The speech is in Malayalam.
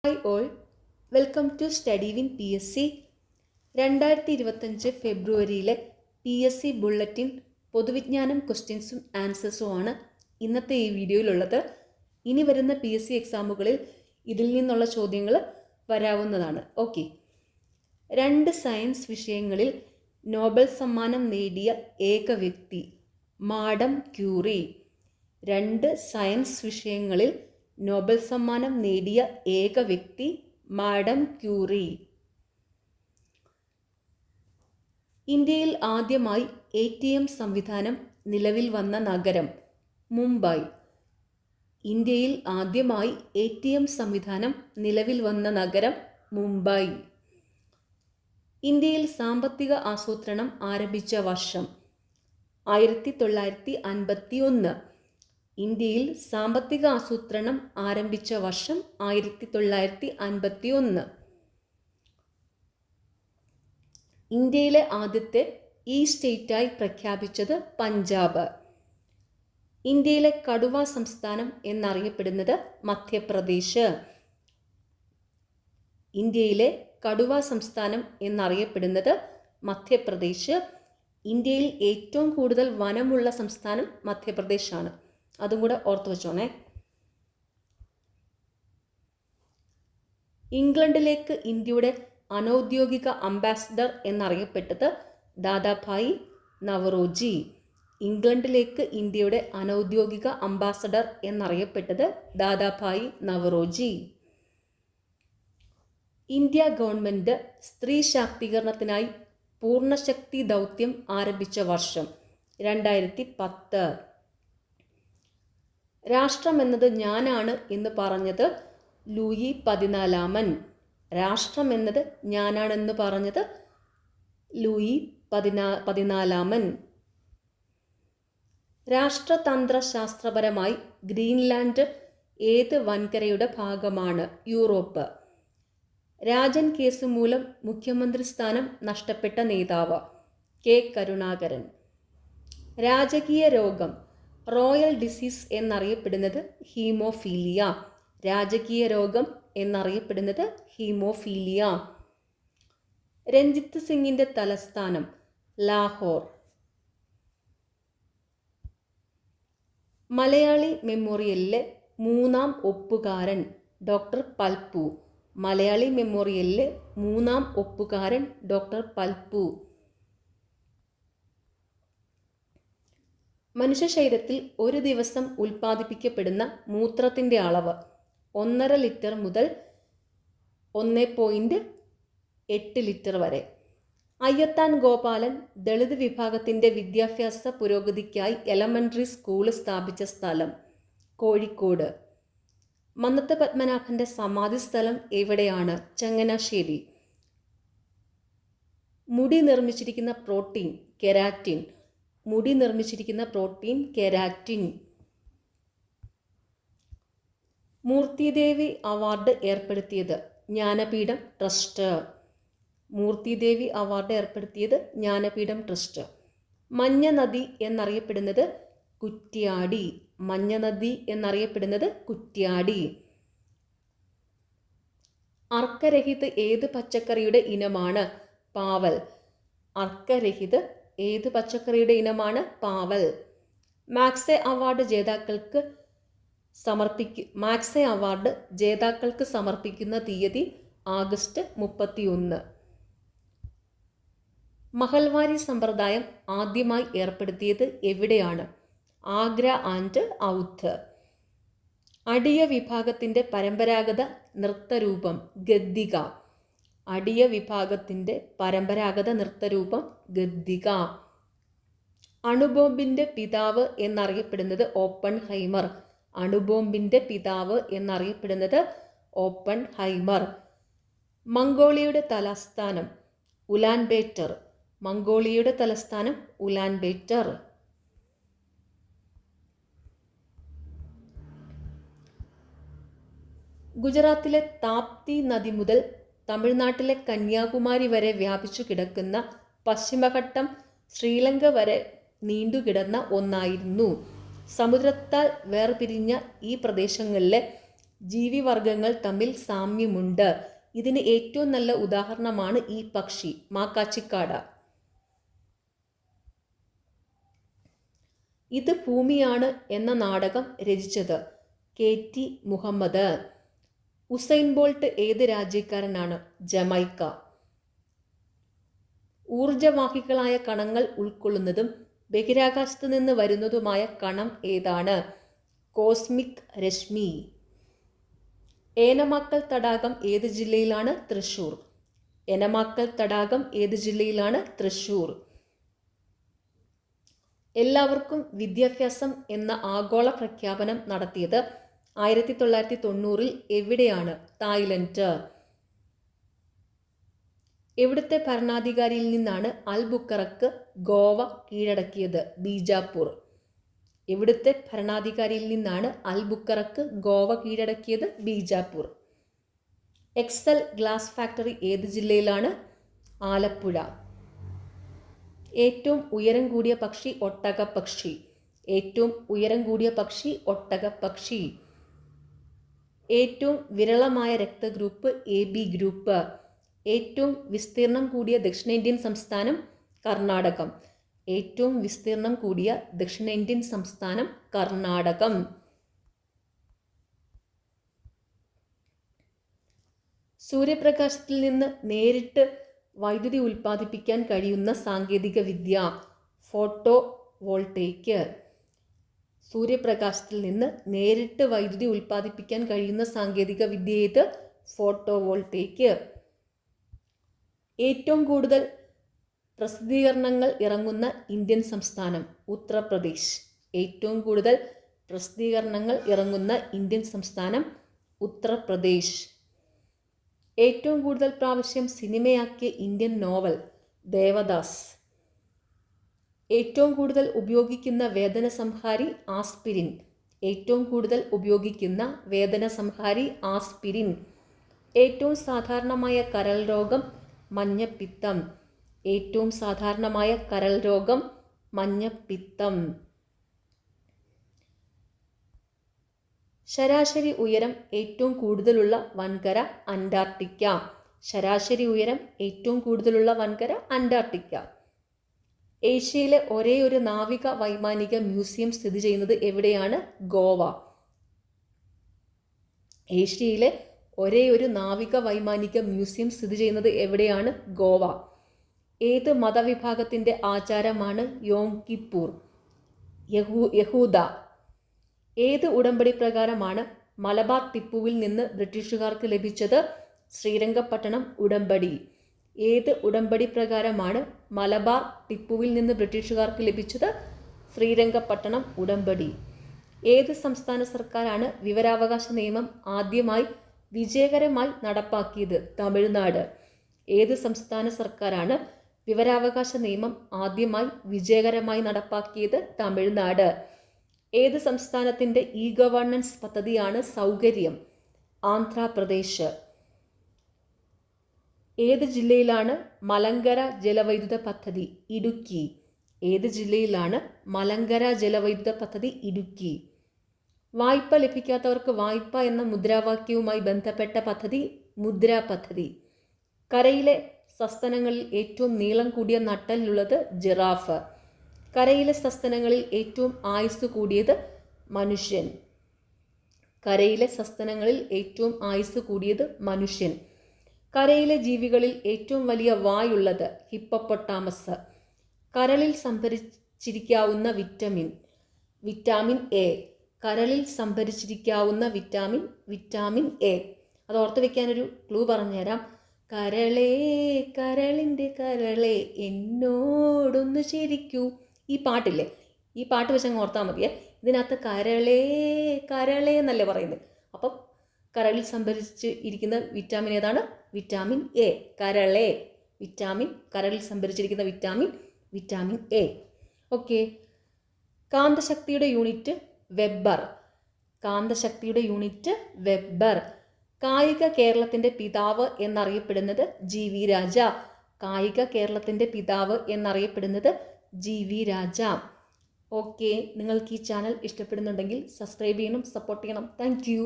Hi all, welcome to study win PSC. 2025 ഫെബ്രുവരിയിലെ PSC ബുള്ളറ്റിൻ പൊതുവിജ്ഞാനം ക്വസ്റ്റ്യൻസും ആൻസേഴ്സുമാണ് ഇന്നത്തെ ഈ വീഡിയോയിലുള്ളത്. ഇനി വരുന്ന PSC എക്സാമുകളിൽ ഇതിൽ നിന്നുള്ള ചോദ്യങ്ങൾ വരാവുന്നതാണ്. ഓക്കെ, 2 സയൻസ് വിഷയങ്ങളിൽ നോബൽ സമ്മാനം നേടിയ ഏക വ്യക്തി മാഡം ക്യൂറി. 2 സയൻസ് വിഷയങ്ങളിൽ നോബൽ സമ്മാനം നേടിയ ഏക വ്യക്തി മാഡം ക്യൂറി. ഇന്ത്യയിൽ ആദ്യമായി ATM സംവിധാനം നിലവിൽ വന്ന നഗരം മുംബൈ. ഇന്ത്യയിൽ ആദ്യമായി ATM സംവിധാനം നിലവിൽ വന്ന നഗരം മുംബൈ. ഇന്ത്യയിൽ സാമ്പത്തിക ആസൂത്രണം ആരംഭിച്ച വർഷം 1951. ഇന്ത്യയിൽ സാമ്പത്തിക ആസൂത്രണം ആരംഭിച്ച വർഷം 1951. ഇന്ത്യയിലെ ആദ്യത്തെ സ്റ്റേറ്റായി പ്രഖ്യാപിച്ചത് പഞ്ചാബ്. ഇന്ത്യയിലെ കടുവ സംസ്ഥാനം എന്നറിയപ്പെടുന്നത് മധ്യപ്രദേശ്. ഇന്ത്യയിലെ കടുവ സംസ്ഥാനം എന്നറിയപ്പെടുന്നത് മധ്യപ്രദേശ്. ഇന്ത്യയിൽ ഏറ്റവും കൂടുതൽ വനമുള്ള സംസ്ഥാനം മധ്യപ്രദേശാണ്. അതും കൂടെ ഓർത്തു വെച്ചോണേ. ഇംഗ്ലണ്ടിലേക്ക് ഇന്ത്യയുടെ അനൗദ്യോഗിക അംബാസഡർ എന്നറിയപ്പെട്ടത് ദാദാഭായി നവറോജി. ഇംഗ്ലണ്ടിലേക്ക് ഇന്ത്യയുടെ അനൗദ്യോഗിക അംബാസഡർ എന്നറിയപ്പെട്ടത് ദാദാഭായി നവറോജി. ഇന്ത്യ ഗവൺമെൻറ് സ്ത്രീ ശാക്തീകരണത്തിനായി പൂർണ്ണശക്തി ദൗത്യം ആരംഭിച്ച വർഷം 2010. രാഷ്ട്രം എന്നത് ഞാനാണ് എന്ന് പറഞ്ഞത് ലൂയി 14. രാഷ്ട്രം എന്നത് ഞാനാണെന്ന് പറഞ്ഞത് ലൂയി 14. രാഷ്ട്രതന്ത്രശാസ്ത്രപരമായി ഗ്രീൻലാൻഡ് ഏത് വൻകരയുടെ ഭാഗമാണ്? യൂറോപ്പ്. രാജൻ കേസ് മൂലം മുഖ്യമന്ത്രി സ്ഥാനം നഷ്ടപ്പെട്ട നേതാവ് K. കരുണാകരൻ. രാജകീയ രോഗം റോയൽ ഡിസീസ് എന്നറിയപ്പെടുന്നത് ഹീമോഫീലിയ. രാജകീയ രോഗം എന്നറിയപ്പെടുന്നത് ഹീമോഫീലിയ. രഞ്ജിത്ത് സിംഗിൻ്റെ തലസ്ഥാനം ലാഹോർ. മലയാളി മെമ്മോറിയലിലെ 3ാം ഒപ്പുകാരൻ ഡോക്ടർ പൽപ്പു. മലയാളി മെമ്മോറിയലിലെ 3ാം ഒപ്പുകാരൻ ഡോക്ടർ പൽപ്പു. മനുഷ്യ ശരീരത്തിൽ ഒരു ദിവസം ഉൽപ്പാദിപ്പിക്കപ്പെടുന്ന മൂത്രത്തിൻ്റെ അളവ് 1.5 ലിറ്റർ മുതൽ 1.8 ലിറ്റർ വരെ. അയ്യത്താൻ ഗോപാലൻ ദളിത് വിഭാഗത്തിൻ്റെ വിദ്യാഭ്യാസ പുരോഗതിക്കായി എലമെൻ്ററി സ്കൂൾ സ്ഥാപിച്ച സ്ഥലം കോഴിക്കോട്. മന്നത്ത് പത്മനാഭൻ്റെ സമാധി സ്ഥലം എവിടെയാണ്? ചങ്ങനാശ്ശേരി. മുടി നിർമ്മിച്ചിരിക്കുന്ന പ്രോട്ടീൻ കെരാറ്റിൻ. മുടി നിർമ്മിച്ചിരിക്കുന്ന പ്രോട്ടീൻ കെരാറ്റിൻ. മൂർത്തിദേവി അവാർഡ് ഏർപ്പെടുത്തിയത് ജ്ഞാനപീഠം ട്രസ്റ്റ്. മൂർത്തിദേവി അവാർഡ് ഏർപ്പെടുത്തിയത് ജ്ഞാനപീഠം ട്രസ്റ്റ്. മഞ്ഞ നദി എന്നറിയപ്പെടുന്നത് കുറ്റ്യാടി. മഞ്ഞ നദി എന്നറിയപ്പെടുന്നത് കുറ്റ്യാടി. അർക്കരഹിത് ഏത് പച്ചക്കറിയുടെ ഇനമാണ്? പാവൽ. അർക്കരഹിത് ഏത് പച്ചക്കറിയുടെ ഇനമാണ്? പാവൽ. മാക്സെ അവാർഡ് ജേതാക്കൾക്ക് സമർപ്പിക്കുന്ന തീയതി ആഗസ്റ്റ് 31. മഹൽവാരി സമ്പ്രദായം ആദ്യമായി ഏർപ്പെടുത്തിയത് എവിടെയാണ്? ആഗ്ര ആൻഡ് ഔധ്. അടിയ വിഭാഗത്തിൻ്റെ പരമ്പരാഗത നൃത്തരൂപം ഗദ്ദിക. അടിയ വിഭാഗത്തിൻ്റെ പരമ്പരാഗത നൃത്തരൂപം ഗദ്ദിക. അണുബോംബിൻ്റെ പിതാവ് എന്നറിയപ്പെടുന്നത് ഓപ്പൺഹൈമർ. അണുബോംബിൻ്റെ പിതാവ് എന്നറിയപ്പെടുന്നത് ഓപ്പൺഹൈമർ. മംഗോളിയയുടെ തലസ്ഥാനം ഉലാൻബേറ്റർ. മംഗോളിയയുടെ തലസ്ഥാനം ഉലാൻബേറ്റർ. ഗുജറാത്തിലെ താപ്തി നദി മുതൽ തമിഴ്നാട്ടിലെ കന്യാകുമാരി വരെ വ്യാപിച്ചു കിടക്കുന്ന പശ്ചിമഘട്ടം ശ്രീലങ്ക വരെ നീണ്ടുകിടന്ന ഒന്നായിരുന്നു. സമുദ്രത്താൽ വേർപിരിഞ്ഞ ഈ പ്രദേശങ്ങളിലെ ജീവിവർഗങ്ങൾ തമ്മിൽ സാമ്യമുണ്ട്. ഇതിന് ഏറ്റവും നല്ല ഉദാഹരണമാണ് ഈ പക്ഷി, മാക്കാച്ചിക്കാട. ഇത് ഭൂമിയാണ് എന്ന നാടകം രചിച്ചത് KT മുഹമ്മദ്. ഉസൈൻ ബോൾട്ട് ഏത് രാജ്യക്കാരനാണ്? ജമൈക്ക. ഊർജവാഹികളായ കണങ്ങൾ ഉൾക്കൊള്ളുന്നതും ബഹിരാകാശത്ത് നിന്ന് വരുന്നതുമായ കണം ഏതാണ്? കോസ്മിക് രശ്മി. ഏനമാക്കൽ തടാകം ഏത് ജില്ലയിലാണ്? തൃശ്ശൂർ. ഏനമാക്കൽ തടാകം ഏത് ജില്ലയിലാണ്? തൃശ്ശൂർ. എല്ലാവർക്കും വിദ്യാഭ്യാസം എന്ന ആഗോള പ്രഖ്യാപനം നടത്തിയത് 1990 എവിടെയാണ്? തായ്ലൻഡ്. എവിടുത്തെ ഭരണാധികാരിയിൽ നിന്നാണ് അൽ-ബുക്കറക്ക് ഗോവ കീഴടക്കിയത്? ബീജാപ്പൂർ. എവിടുത്തെ ഭരണാധികാരിയിൽ നിന്നാണ് അൽ-ബുക്കറക്ക് ഗോവ കീഴടക്കിയത്? ബീജാപ്പൂർ. എക്സൽ ഗ്ലാസ് ഫാക്ടറി ഏത് ജില്ലയിലാണ്? ആലപ്പുഴ. ഏറ്റവും ഉയരം കൂടിയ പക്ഷി ഒട്ടകപ്പക്ഷി. ഏറ്റവും ഉയരം കൂടിയ പക്ഷി ഒട്ടകപ്പക്ഷി. ഏറ്റവും വിരളമായ രക്തഗ്രൂപ്പ് AB ഗ്രൂപ്പ്. ഏറ്റവും വിസ്തീർണം കൂടിയ ദക്ഷിണേന്ത്യൻ സംസ്ഥാനം? കർണാടകം. ഏറ്റവും വിസ്തീർണം കൂടിയ ദക്ഷിണേന്ത്യൻ സംസ്ഥാനം കർണാടകം. സൂര്യപ്രകാശത്തിൽ നിന്ന് നേരിട്ട് വൈദ്യുതി ഉൽപ്പാദിപ്പിക്കാൻ കഴിയുന്ന സാങ്കേതിക വിദ്യ? Photo voltaic. സൂര്യപ്രകാശത്തിൽ നിന്ന് നേരിട്ട് വൈദ്യുതി ഉൽപ്പാദിപ്പിക്കാൻ കഴിയുന്ന സാങ്കേതിക വിദ്യ ഏത്? Photo voltaic. ഏറ്റവും കൂടുതൽ പ്രസിദ്ധീകരണങ്ങൾ ഇറങ്ങുന്ന ഇന്ത്യൻ സംസ്ഥാനം? ഉത്തർപ്രദേശ്. ഏറ്റവും കൂടുതൽ പ്രസിദ്ധീകരണങ്ങൾ ഇറങ്ങുന്ന ഇന്ത്യൻ സംസ്ഥാനം? ഉത്തർപ്രദേശ്. ഏറ്റവും കൂടുതൽ പ്രാവശ്യം സിനിമയാക്കിയ ഇന്ത്യൻ നോവൽ? ദേവദാസ്. ഏറ്റവും കൂടുതൽ ഉപയോഗിക്കുന്ന വേദനസംഹാരി? ആസ്പിരിൻ. ഏറ്റവും കൂടുതൽ ഉപയോഗിക്കുന്ന വേദനസംഹാരി? ആസ്പിരിൻ. ഏറ്റവും സാധാരണമായ കരൾ രോഗം? മഞ്ഞപ്പിത്തം. ഏറ്റവും സാധാരണമായ കരൾ രോഗം? മഞ്ഞപ്പിത്തം. ശരാശരി ഉയരം ഏറ്റവും കൂടുതലുള്ള വൻകര? അന്റാർട്ടിക്ക. ശരാശരി ഉയരം ഏറ്റവും കൂടുതലുള്ള വൻകര? അന്റാർട്ടിക്ക. ഏഷ്യയിലെ ഒരേയൊരു നാവിക വൈമാനിക മ്യൂസിയം സ്ഥിതി ചെയ്യുന്നത് എവിടെയാണ്? ഗോവ. ഏഷ്യയിലെ ഒരേയൊരു നാവിക വൈമാനിക മ്യൂസിയം സ്ഥിതി ചെയ്യുന്നത് എവിടെയാണ്? ഗോവ. ഏത് മതവിഭാഗത്തിൻ്റെ ആചാരമാണ് യോം കിപ്പൂർ? യഹൂദ. ഏത് ഉടമ്പടി പ്രകാരമാണ് മലബാർ ടിപ്പുവിൽ നിന്ന് ബ്രിട്ടീഷുകാർക്ക് ലഭിച്ചത്? ശ്രീരംഗപട്ടണം ഉടമ്പടി. ഏത് ഉടമ്പടി പ്രകാരമാണ് മലബാർ ടിപ്പുവിൽ നിന്ന് ബ്രിട്ടീഷുകാർക്ക് ലഭിച്ചത്? ശ്രീരംഗപട്ടണം ഉടമ്പടി. ഏത് സംസ്ഥാന സർക്കാരാണ് വിവരാവകാശ നിയമം ആദ്യമായി വിജയകരമായി നടപ്പാക്കിയത്? തമിഴ്നാട്. ഏത് സംസ്ഥാന സർക്കാരാണ് വിവരാവകാശ നിയമം ആദ്യമായി വിജയകരമായി നടപ്പാക്കിയത്? തമിഴ്നാട്. ഏത് സംസ്ഥാനത്തിൻ്റെ ഗവേണൻസ് പദ്ധതിയാണ് സൗകര്യം? ആന്ധ്രാപ്രദേശ്. ഏത് ജില്ലയിലാണ് മലങ്കര ജലവൈദ്യുത പദ്ധതി? ഇടുക്കി. ഏത് ജില്ലയിലാണ് മലങ്കര ജലവൈദ്യുത പദ്ധതി? ഇടുക്കി. വായ്പ ലഭിക്കാത്തവർക്ക് വായ്പ എന്ന മുദ്രാവാക്യവുമായി ബന്ധപ്പെട്ട പദ്ധതി? മുദ്ര പദ്ധതി. കരയിലെ സസ്തനങ്ങളിൽ ഏറ്റവും നീളം കൂടിയ നട്ടെല്ലുള്ളത്? ജിറാഫ്. കരയിലെ സസ്തനങ്ങളിൽ ഏറ്റവും ആയുസ് കൂടിയത്? മനുഷ്യൻ. കരയിലെ സസ്തനങ്ങളിൽ ഏറ്റവും ആയുസ് കൂടിയത്? മനുഷ്യൻ. കരയിലെ ജീവികളിൽ ഏറ്റവും വലിയ വായുള്ളത്? ഹിപ്പോപ്പൊട്ടാമസ്. കരളിൽ സംഭരിച്ചിരിക്കാവുന്ന വിറ്റാമിൻ? Vitamin A. കരളിൽ സംഭരിച്ചിരിക്കാവുന്ന വിറ്റാമിൻ എ. അത് ഓർത്ത് വയ്ക്കാനൊരു ക്ലൂ പറഞ്ഞുതരാം. കരളേ കരളിൻ്റെ കരളേ എന്നോടൊന്ന് ചിരിക്കൂ. ഈ പാട്ടില്ലേ, ഈ പാട്ട് വെച്ച് അങ്ങ് ഓർത്താൽ മതിയേ. ഇതിനകത്ത് കരളേ കരളേ എന്നല്ലേ പറയുന്നത്. അപ്പം കരളിൽ സംഭരിച്ച് ഇരിക്കുന്ന വിറ്റാമിൻ ഏതാണ്? Vitamin A. കരളേ വിറ്റാമിൻ, കരളിൽ സംഭരിച്ചിരിക്കുന്ന വിറ്റാമിൻ എ. ഓക്കെ. കാന്തശക്തിയുടെ യൂണിറ്റ്? വെബർ. കാന്തശക്തിയുടെ യൂണിറ്റ്? വെബർ. കായിക കേരളത്തിൻ്റെ പിതാവ് എന്നറിയപ്പെടുന്നത്? GV രാജ. കായിക കേരളത്തിൻ്റെ പിതാവ് എന്നറിയപ്പെടുന്നത്? GV രാജ. ഓക്കെ. നിങ്ങൾക്ക് ഈ ചാനൽ ഇഷ്ടപ്പെടുന്നുണ്ടെങ്കിൽ സബ്സ്ക്രൈബ് ചെയ്യണം, സപ്പോർട്ട് ചെയ്യണം. Thank you.